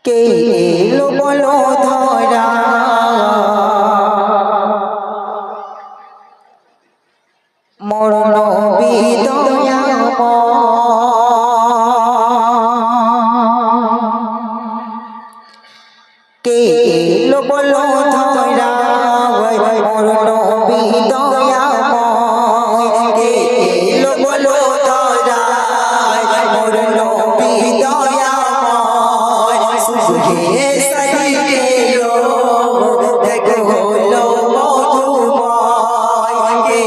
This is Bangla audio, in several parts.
কে এলো বলো ধরা মোর নবী দয়াময় কে এলো বলো ধরা মোর নবী দয়াময় কে এলো বলো ধরা মোর নবী দয়াময় সুজে সাইকে লো দেখো হলো মধুময় কে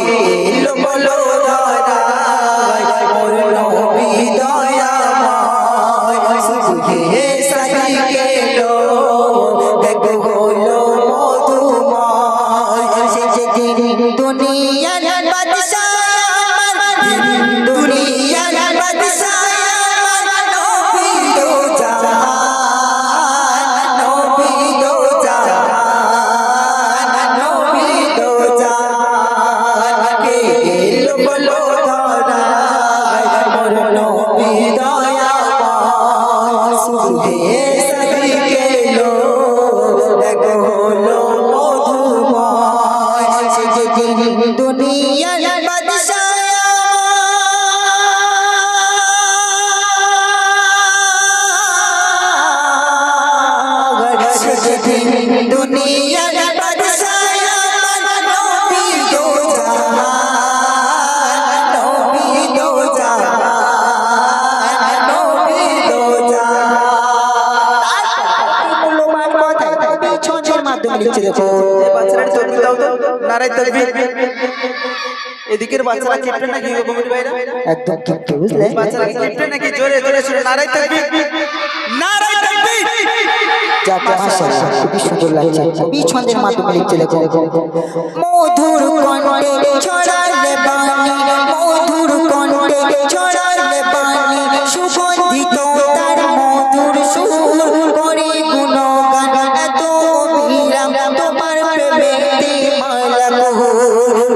এলো বলো ধরা মোর নবী দয়াময় সুজে সাইকে লো দেখো হলো মধুময় দুনিয়ার বাদশা দুনিয়ার বাদশা নবী দো জাহান নবী দো জাহান নবী দো জাহান কে এলো বলো ধরা মোর নবী দয়াময় সুজে সাইকে লো দেখো হলো মধুময় দুনিয়ার বাদশা দুনিয়ার বাদশা নবী দো জাহান নবী দো জাহান নবী দো জাহান বলো মা কথায় তবে ছনের মাধ্যমে লিখছে দেখো বাচ্চারা তকবীর দাও তো নারায়ে তাকবীর এদিকের বাচ্চারা কিপটে নাকি কমিটি ভাইরা একদম ঠিক বুঝলে বাচ্চারা কিপটে নাকি জোরে জোরে শুনে নারায়ে তাকবীর নারায়ে তাকবীর যাক মাশাআল্লাহ খুব সুন্দর লাগছে কবি ছন্দের মাধ্যমে লিখছে দেখো মধুর কণ্ঠে ছড়ালে বাণী মধুর কণ্ঠে ছড়ালে বাণী সুগন্ধিত তার মধুর সুর করে গুণগান এত অবিরাম তোমার প্রেমেতে মালাকুর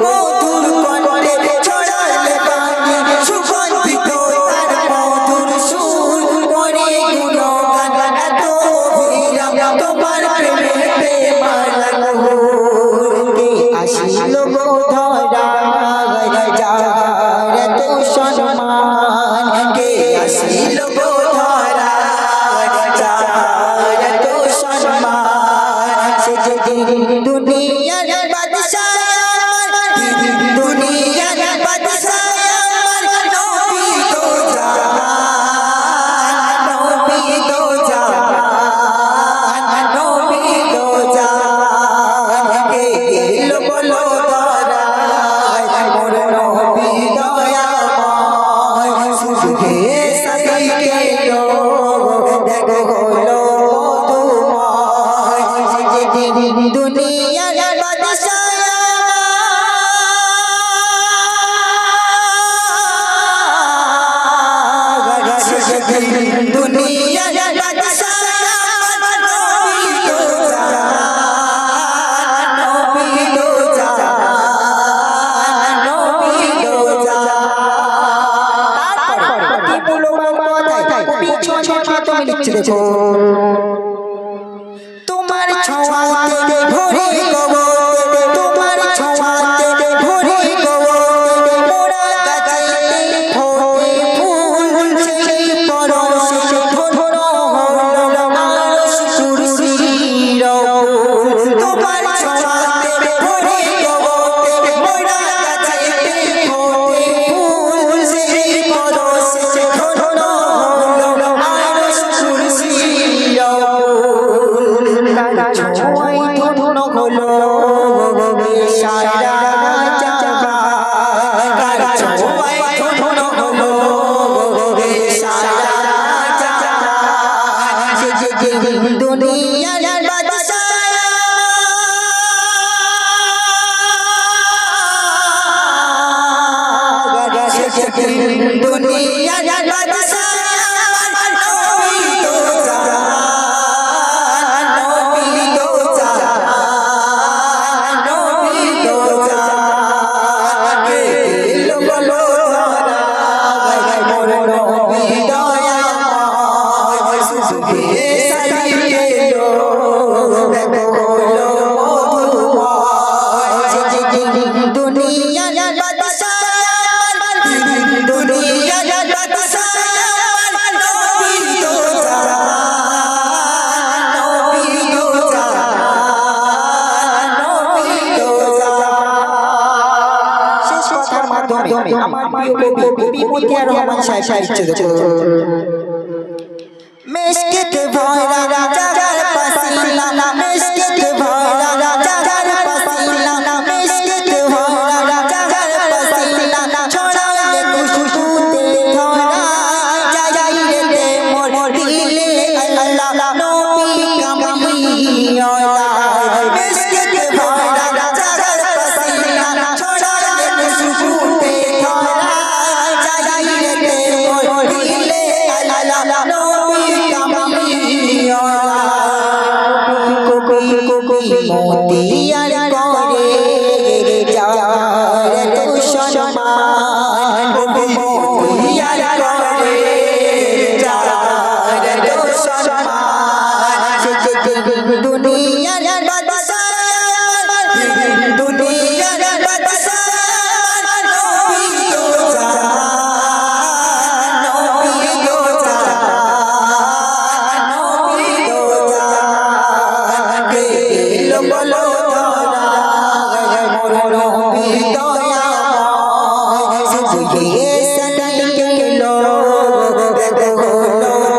মধুর কণ্ঠে ছড়ালে বাণী সুগন্ধিত তার মধুর সুর করে গুণগান এত অবিরাম তোমার প্রেমেতে মালাকুর কে আসিল গো ধরা যার এত সম্মান কে আসিল গো ধরা যার এত সম্মান সে যেদিন দুনিয়ার বাদশা দুনিয়ার বাদশা নবী দো জাহান নবী দো জাহান নবী দো জাহান কে এলো বলো ধরা মোর নবী দয়াময় সুজে সাইকে লো দেখো হলো মধুময় যেদিন দুনিয়ার বাদশা দুনিয়ার বাদশা নবী দো জাহান নবী দো জাহান নবী দো জাহান কি বলো কথায় পিছনে মাধ্যমে লিখছে দেখো তোমার ছোঁয়াতে ভরে গগনে তোমার ছোঁয়াতে ভরে গগনে মোরা গাছেতে ফোটে ফুল সেই পরশে ধরো হলো আরশ কুরসির ফুল তোমার ছোঁয়াতে ভরে গগনে মোরা গাছেতে ফোটে ফুল সেই পরশে ধরো হলো আরশ কুরসির ফুল ছোঁয়াই ধন্য হলো সারা জাহান ছোঁয়াই ধন্য হলো সারা জাহান সে যেদিন দুনিয়ার বাদশা সে যেদিন দুনিয়ার বাদশা নবী দো জাহান নবী দো জাহান নবী দো জাহান কে এলো বলো ধরা মোর নবী দয়াময় সুজে সাইকে আমার প্রিয় কবি কবি মতিয়ার রহমান সাহেব ইচ্ছে দেখো মেশকেতে ভরা জাগার পাসিনা মেশকেতে ভরা জাগার পাসিনা মেশকেতে ভরা জাগার পাসিনা ছড়ালে খুশবুতে ধরা যাই রে মোর দিলে আল্লাহ নবী কামিয়ালা মেশকেতে ভরা জাগার পাসিনা ছড়ালে খুশবুতে ধরা যাই রে মোর দিলে আল্লাহ মতিয়ার করে যার তো সম্মান মতিয়ার করে যার তো সম্মান দুনিয়ার বাদশা দুনিয়ার বাদশা নবী তো জান নবী তো জান নবী তো জান কে বলো ধরা মোর নবী দয়াময় সুজিয়ে সদাই কেলো দেখো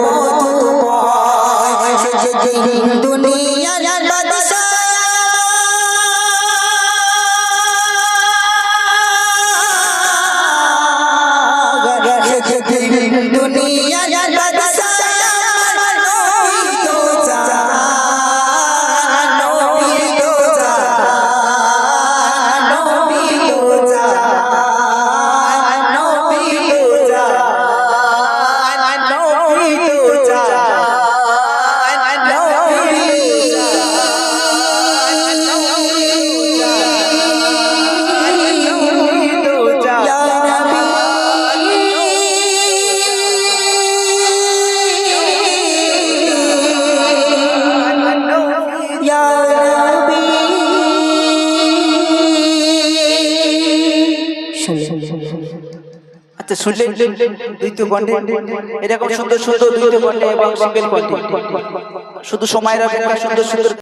মধুময় সুজি দুনিয়ার বাদশা দুনিয়ার বাদশা নবী তো জান নবী তো জান নবী তো জান নবী তো জান নবী তো জান নবী তো জান আচ্ছা শুনলেন দ্বিতীয় কণ্ঠে এরকম সুন্দর সুন্দর দ্বিতীয় কণ্ঠে এবং সিঙ্গেল কণ্ঠে শুধু সময়ের অপেক্ষা সুন্দর সুন্দর